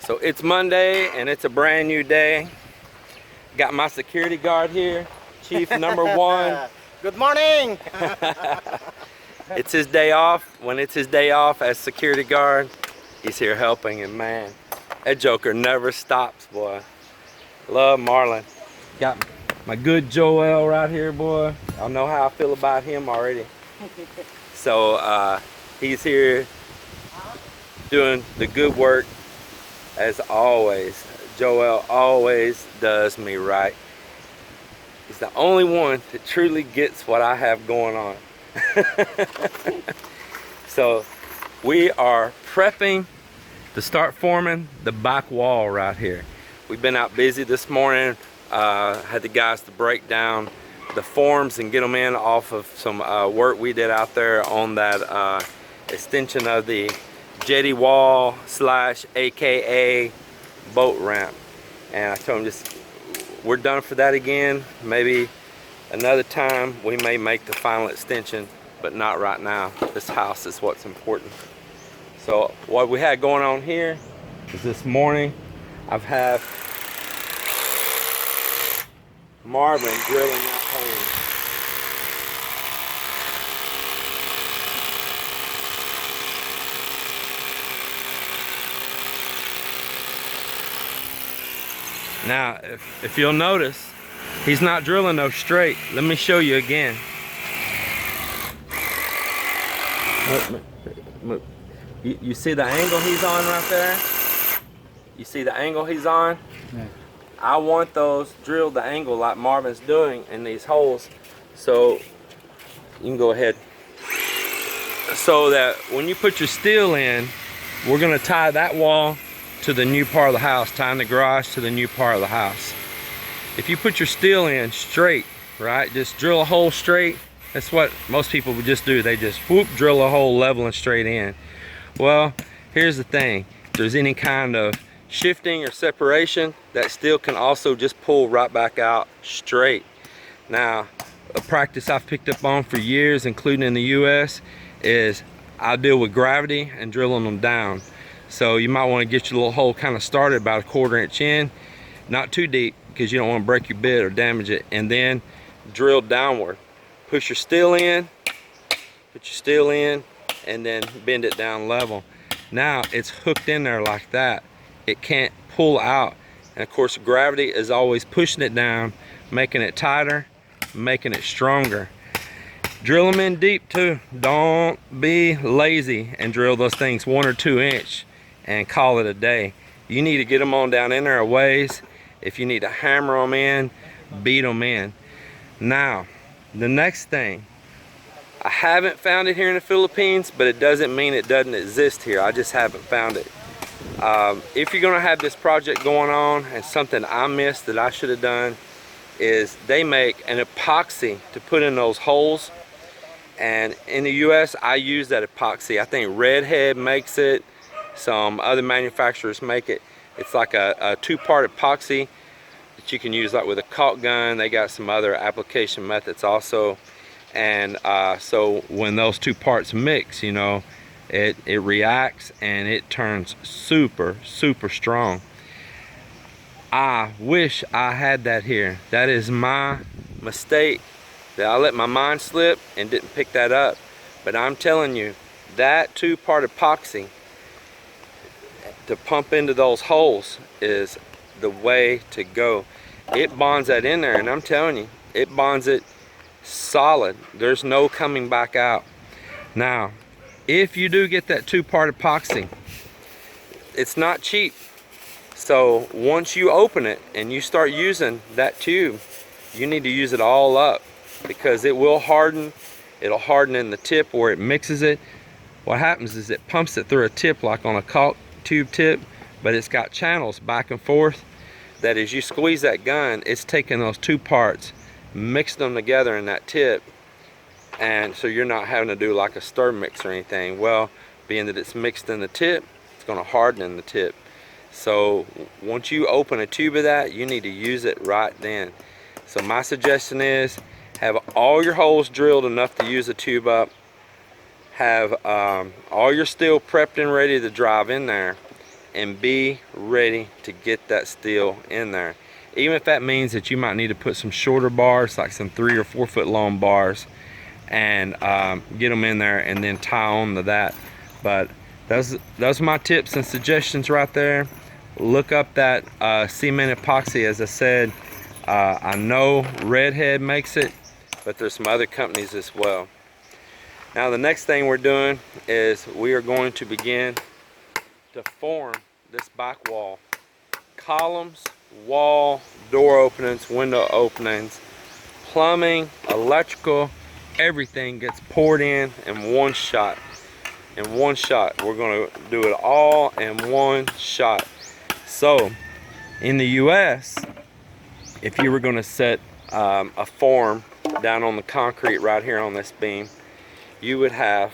So it's Monday and it's a brand new day. Got my security guard here, Chief number 1. Good morning. It's his day off. When it's his day off as security guard, he's here helping, and man, that joker never stops, boy. Love Marlon. Got my good Joel right here, boy. I know how I feel about him already. So he's here doing the good work as always. Joel always does me right. He's the only one that truly gets what I have going on. So we are prepping to start forming the back wall right here. We've been out busy this morning. Had the guys to break down the forms and get them in off of some work we did out there on that extension of the jetty wall slash AKA boat ramp. And I told them we're done for that again. Maybe another time we may make the final extension, but not right now. This house is what's important. So what we had going on here is this morning I've had Marvin drilling that hole. Now, if you'll notice, he's not drilling those straight. Let me show you again. You see the angle he's on right there? You see the angle he's on? Yeah. I want those drilled the angle like Marvin's doing in these holes. So you can go ahead. So that when you put your steel in, we're gonna tie that wall to the new part of the house, tying the garage to the new part of the house. If you put your steel in straight, right, just drill a hole straight. That's what most people would just do. They just whoop, drill a hole level and straight in. Well, here's the thing. If there's any kind of shifting or separation, that steel can also just pull right back out straight. Now, a practice I've picked up on for years, including in the US, is I deal with gravity and drilling them down. So you might want to get your little hole kind of started about a 1/4 inch in, not too deep because you don't want to break your bit or damage it, and then drill downward. Push your steel in, and then bend it down level. Now it's hooked in there like that. It can't pull out. And of course gravity is always pushing it down, making it tighter, making it stronger. Drill them in deep too. Don't be lazy and drill those things 1 or 2 inch and call it a day. You need to get them on down in there a ways. If you need to hammer them in, beat them in. Now, the next thing, I haven't found it here in the Philippines, but it doesn't mean it doesn't exist here. I just haven't found it. If you're gonna have this project going on, and something I missed that I should have done, is they make an epoxy to put in those holes. And in the US, I use that epoxy. I think Redhead makes it. Some other manufacturers make it. It's like a 2-part epoxy that you can use like with a caulk gun. They got some other application methods also. And so when those 2 parts mix, you know, it reacts and it turns super, super strong. I wish I had that here. That is my mistake, that I let my mind slip and didn't pick that up. But I'm telling you, that 2-part epoxy to pump into those holes is the way to go. It bonds that in there, and I'm telling you, it bonds it solid. There's no coming back out. Now, if you do get that 2-part epoxy, it's not cheap. So once you open it and you start using that tube, you need to use it all up, because it will harden. It'll harden in the tip where it mixes it. What happens is it pumps it through a tip like on a caulk tube tip, but it's got channels back and forth that as you squeeze that gun, it's taking those 2 parts, mixed them together in that tip, and so you're not having to do like a stir mix or anything. Well, being that it's mixed in the tip, it's going to harden in the tip. So once you open a tube of that, you need to use it right then. So my suggestion is have all your holes drilled enough to use a tube up, have all your steel prepped and ready to drive in there, and be ready to get that steel in there. Even if that means that you might need to put some shorter bars, like some 3 or 4 foot long bars, and get them in there and then tie on to that. But those are my tips and suggestions right there. Look up that cement epoxy. As I said, I know Redhead makes it, but there's some other companies as well. Now the next thing we're doing is we are going to begin to form this back wall. Columns, wall, door openings, window openings, plumbing, electrical, everything gets poured in one shot. In one shot. We're going to do it all in one shot. So in the US, if you were going to set a form down on the concrete right here on this beam, you would have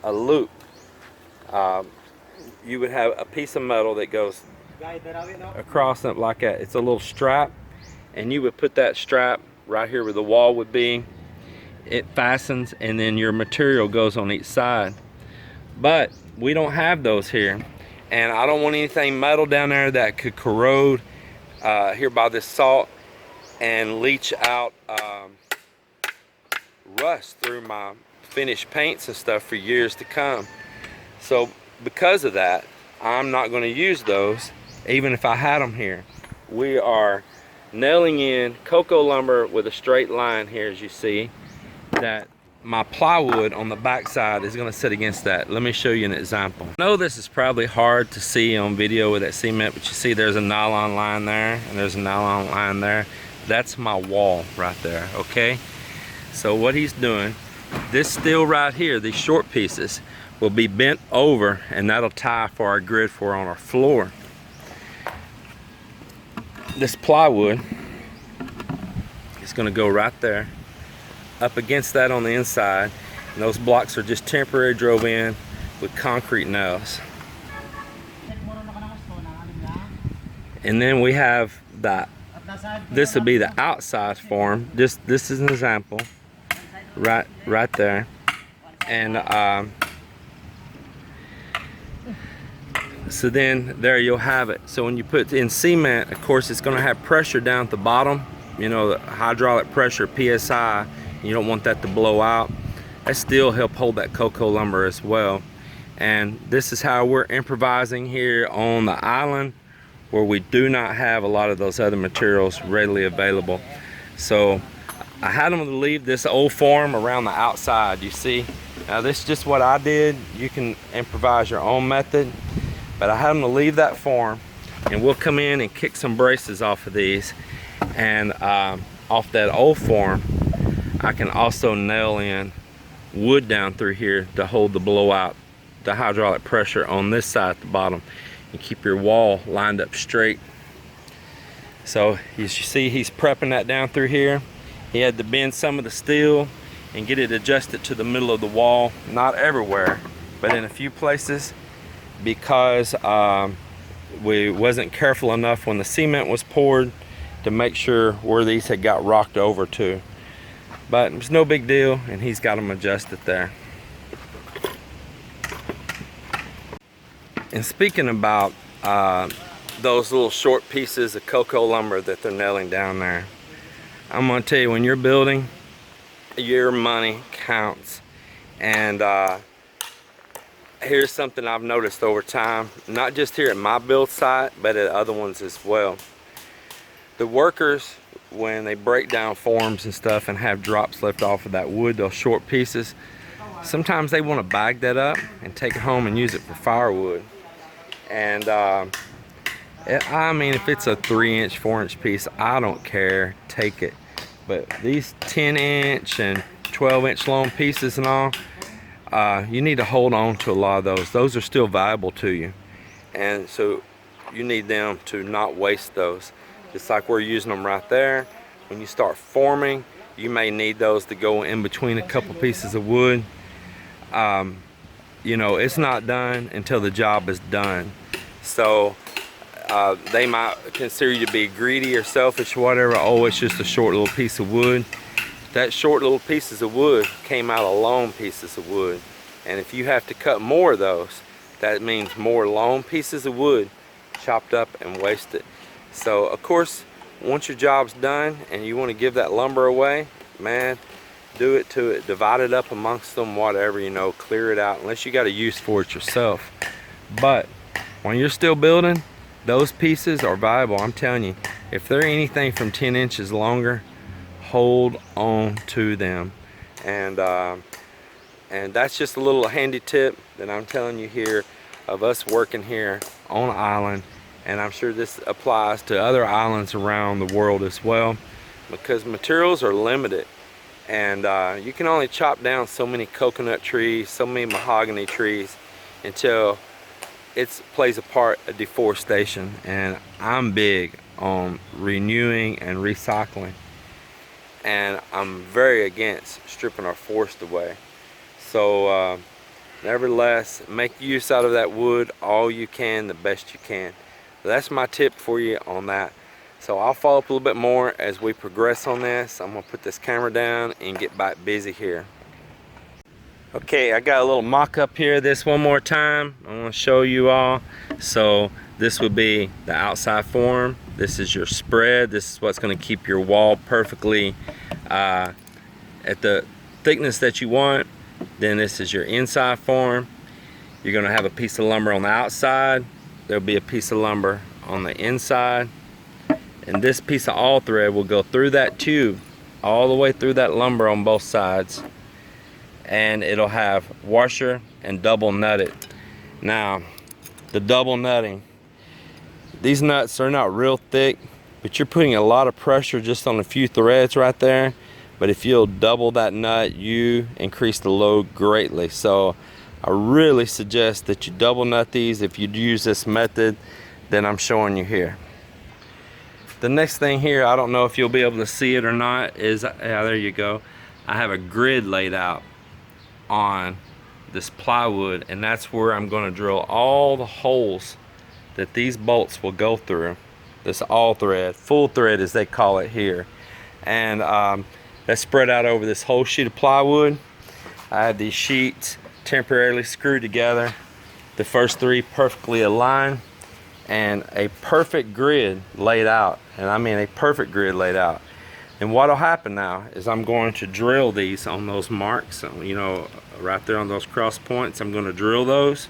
a loop. You would have a piece of metal that goes across it like that. It's a little strap, and you would put that strap right here where the wall would be. It fastens, and then your material goes on each side. But we don't have those here, and I don't want anything metal down there that could corrode here by this salt and leach out rust through my finished paints and stuff for years to come. So because of that, I'm not going to use those even if I had them here. We are nailing in cocoa lumber with a straight line here, as you see, that my plywood on the back side is going to sit against that. Let me show you an example. I know this is probably hard to see on video with that cement, but you see there's a nylon line there and there's a nylon line there. That's my wall right there, okay? So what he's doing, this steel right here, these short pieces, will be bent over, and that'll tie for our grid for on our floor. This plywood is going to go right there up against that on the inside, and those blocks are just temporary drove in with concrete nails. And then we have that. This would be the outside form. This is an example right there. And so then there you'll have it. So when you put in cement, of course it's going to have pressure down at the bottom, you know, the hydraulic pressure, PSI. You don't want that to blow out. That still help hold that cocoa lumber as well. And this is how we're improvising here on the island, where we do not have a lot of those other materials readily available. So I had them to leave this old form around the outside, you see. Now this is just what I did. You can improvise your own method. But I had them to leave that form, and we'll come in and kick some braces off of these. And off that old form, I can also nail in wood down through here to hold the blowout, the hydraulic pressure on this side at the bottom, and keep your wall lined up straight. So as you see, he's prepping that down through here. He had to bend some of the steel and get it adjusted to the middle of the wall. Not everywhere, but in a few places, because we wasn't careful enough when the cement was poured to make sure where these had got rocked over to. But it's no big deal, and he's got them adjusted there. And speaking about those little short pieces of cocoa lumber that they're nailing down there, I'm gonna tell you, when you're building, your money counts. And here's something I've noticed over time, not just here at my build site, but at other ones as well. The workers, when they break down forms and stuff and have drops left off of that wood, those short pieces, sometimes they want to bag that up and take it home and use it for firewood. And I mean, if it's a 3-inch, 4-inch piece, I don't care, take it. But these 10-inch and 12-inch long pieces and all, you need to hold on to a lot of those. Those are still valuable to you, and so you need them to not waste those. Just like we're using them right there. When you start forming, you may need those to go in between a couple pieces of wood. You know, it's not done until the job is done. So they might consider you to be greedy or selfish or whatever. Oh, it's just a short little piece of wood. That short little pieces of wood came out of long pieces of wood, and if you have to cut more of those, that means more long pieces of wood chopped up and wasted. So of course, once your job's done and you want to give that lumber away, man, do it to it, divide it up amongst them, whatever, you know, clear it out, unless you got a use for it yourself. But when you're still building, those pieces are valuable. I'm telling you, if they're anything from 10 inches longer, hold on to them. And that's just a little handy tip that I'm telling you here of us working here on an island, and I'm sure this applies to other islands around the world as well, because materials are limited, and you can only chop down so many coconut trees, so many mahogany trees, until it plays a part of deforestation. And I'm big on renewing and recycling, and I'm very against stripping our forest away. So nevertheless, make use out of that wood all you can, the best you can. So that's my tip for you on that. So I'll follow up a little bit more as we progress on this. I'm gonna put this camera down and get back busy here. Okay, I got a little mock-up here this one more time. I'm gonna show you all. So this would be the outside form. This is your spread. This is what's gonna keep your wall perfectly at the thickness that you want. Then this is your inside form. You're gonna have a piece of lumber on the outside. There'll be a piece of lumber on the inside. And this piece of all thread will go through that tube, all the way through that lumber on both sides. And it'll have washer and double nutted. Now, the double nutting, these nuts are not real thick, but you're putting a lot of pressure just on a few threads right there. But if you'll double that nut, you increase the load greatly. So I really suggest that you double nut these if you use this method that I'm showing you here. The next thing here, I don't know if you'll be able to see it or not, is, yeah, there you go. I have a grid laid out on this plywood, and that's where I'm going to drill all the holes that these bolts will go through. This all thread, full thread as they call it here. And that's spread out over this whole sheet of plywood. I have these sheets temporarily screwed together, the first three perfectly aligned, and a perfect grid laid out. And I mean a perfect grid laid out. And what'll happen now is I'm going to drill these on those marks, you know, right there on those cross points. I'm going to drill those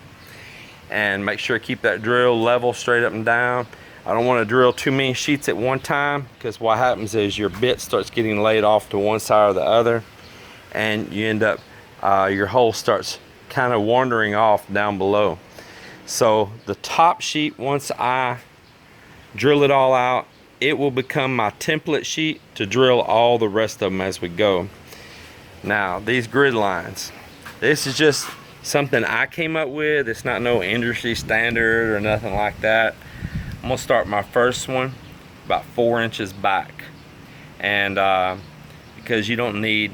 and make sure to keep that drill level straight up and down. I don't want to drill too many sheets at one time, because what happens is your bit starts getting laid off to one side or the other, and you end up, your hole starts kind of wandering off down below. So the top sheet, once I drill it all out, it will become my template sheet to drill all the rest of them as we go. Now, these grid lines, this is just something I came up with. It's not no industry standard or nothing like that. I'm gonna start my first one about 4 inches back, and because you don't need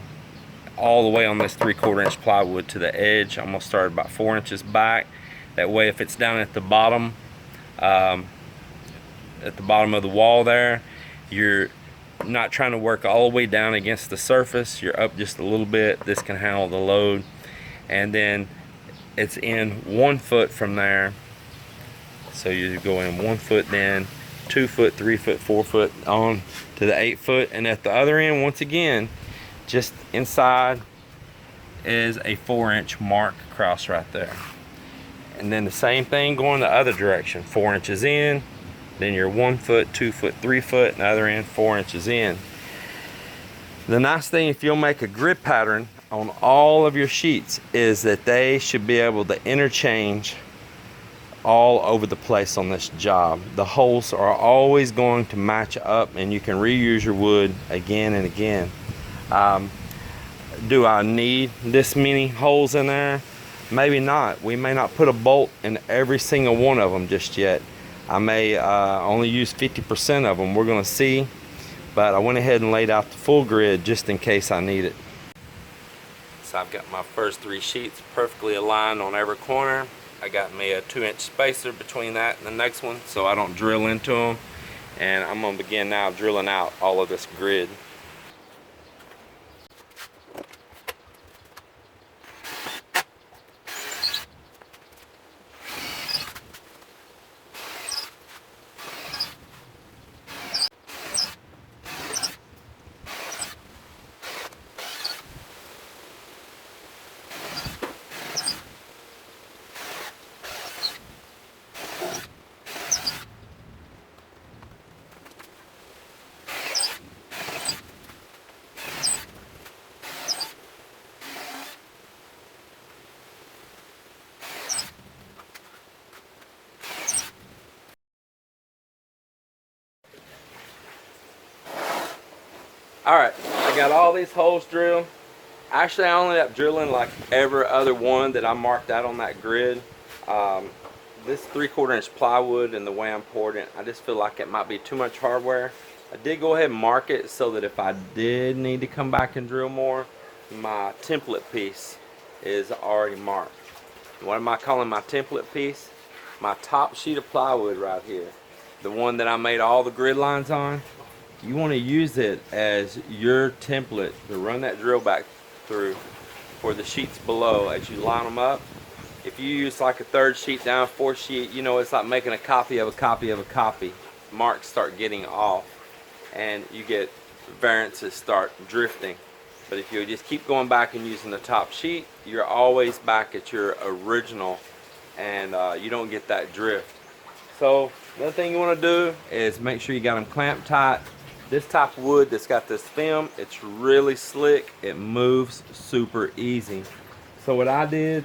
all the way on this 3/4 inch plywood to the edge, I'm gonna start about 4 inches back. That way, if it's down at the bottom of the wall there, you're not trying to work all the way down against the surface. You're up just a little bit. This can handle the load. And then it's in 1 foot from there. So you go in 1 foot, then 2 foot, 3 foot, 4 foot, on to the 8 foot. And at the other end, once again, just inside is a 4-inch mark across right there. And then the same thing going the other direction, 4 inches in, then you're 1 foot, 2 foot, 3 foot, and the other end 4 inches in. The nice thing, if you'll make a grid pattern on all of your sheets, is that they should be able to interchange all over the place on this job. The holes are always going to match up, and you can reuse your wood again and again. Do I need this many holes in there? Maybe not. We may not put a bolt in every single one of them just yet. I may only use 50% of them. We're going to see. But I went ahead and laid out the full grid just in case I need it. So I've got my first 3 sheets perfectly aligned on every corner. I got me a 2-inch spacer between that and the next one, so I don't drill into them. And I'm going to begin now drilling out all of this grid. All right, I got all these holes drilled. Actually, I only ended up drilling like every other one that I marked out on that grid. This 3/4 inch plywood and the way I'm poured it, I just feel like it might be too much hardware. I did go ahead and mark it so that if I did need to come back and drill more, my template piece is already marked. What am I calling my template piece? My top sheet of plywood right here, the one that I made all the grid lines on. You want to use it as your template to run that drill back through for the sheets below as you line them up. If you use like a 3rd sheet down, 4th sheet, you know, it's like making a copy of a copy of a copy. Marks start getting off and you get variances start drifting. But if you just keep going back and using the top sheet, you're always back at your original, and you don't get that drift. So another thing you want to do is make sure you got them clamped tight. This type of wood that's got this film, it's really slick. It moves super easy. So what I did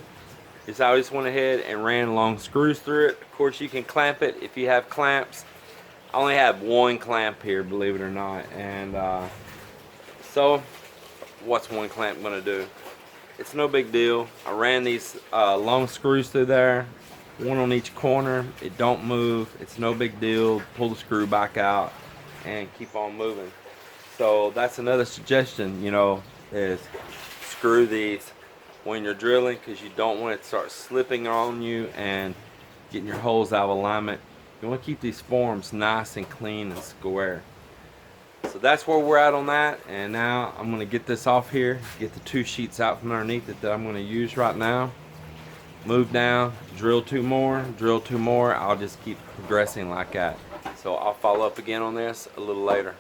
is I just went ahead and ran long screws through it. Of course, you can clamp it if you have clamps. I only have one clamp here, believe it or not. And so what's one clamp gonna do? It's no big deal. I ran these long screws through there, one on each corner. It don't move. It's no big deal. Pull the screw back out and keep on moving. So that's another suggestion, you know, is screw these when you're drilling, because you don't want it to start slipping on you and getting your holes out of alignment. You want to keep these forms nice and clean and square. So that's where we're at on that, and now I'm going to get this off here, get the 2 sheets out from underneath it that I'm going to use right now, move down, drill 2 more, drill 2 more. I'll just keep progressing like that. So I'll follow up again on this a little later.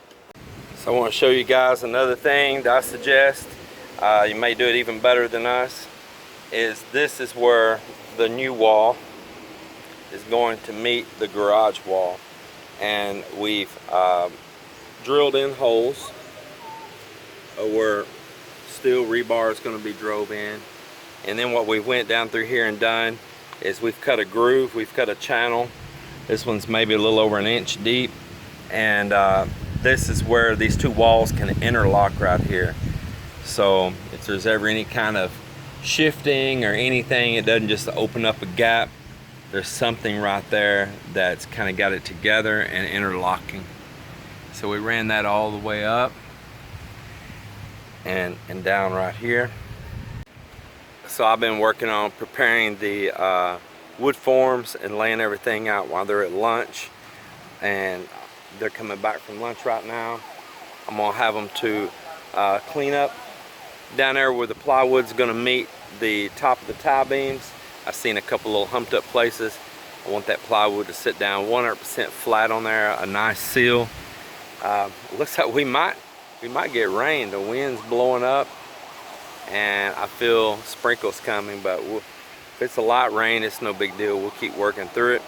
So I want to show you guys another thing that I suggest. You may do it even better than us. This is where the new wall is going to meet the garage wall, and we've drilled in holes where steel rebar is going to be drove in. And then what we went down through here and done is we've cut a groove, we've cut a channel. This one's maybe a little over 1 inch deep, and this is where these 2 walls can interlock right here. So if there's ever any kind of shifting or anything, it doesn't just open up a gap. There's something right there that's kind of got it together and interlocking. So we ran that all the way up and down right here. So I've been working on preparing the wood forms and laying everything out while they're at lunch, and they're coming back from lunch right now. I'm gonna have them to clean up down there where the plywood's gonna meet the top of the tie beams. I've seen a couple little humped up places. I want that plywood to sit down 100% flat on there, a nice seal. Looks like we might get rain. The wind's blowing up and I feel sprinkles coming, but if it's a light rain, it's no big deal. We'll keep working through it.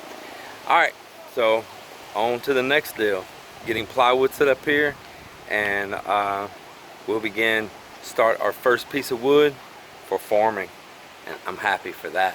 All right, so on to the next deal. Getting plywood set up here, and we'll begin start our first piece of wood for forming, and I'm happy for that.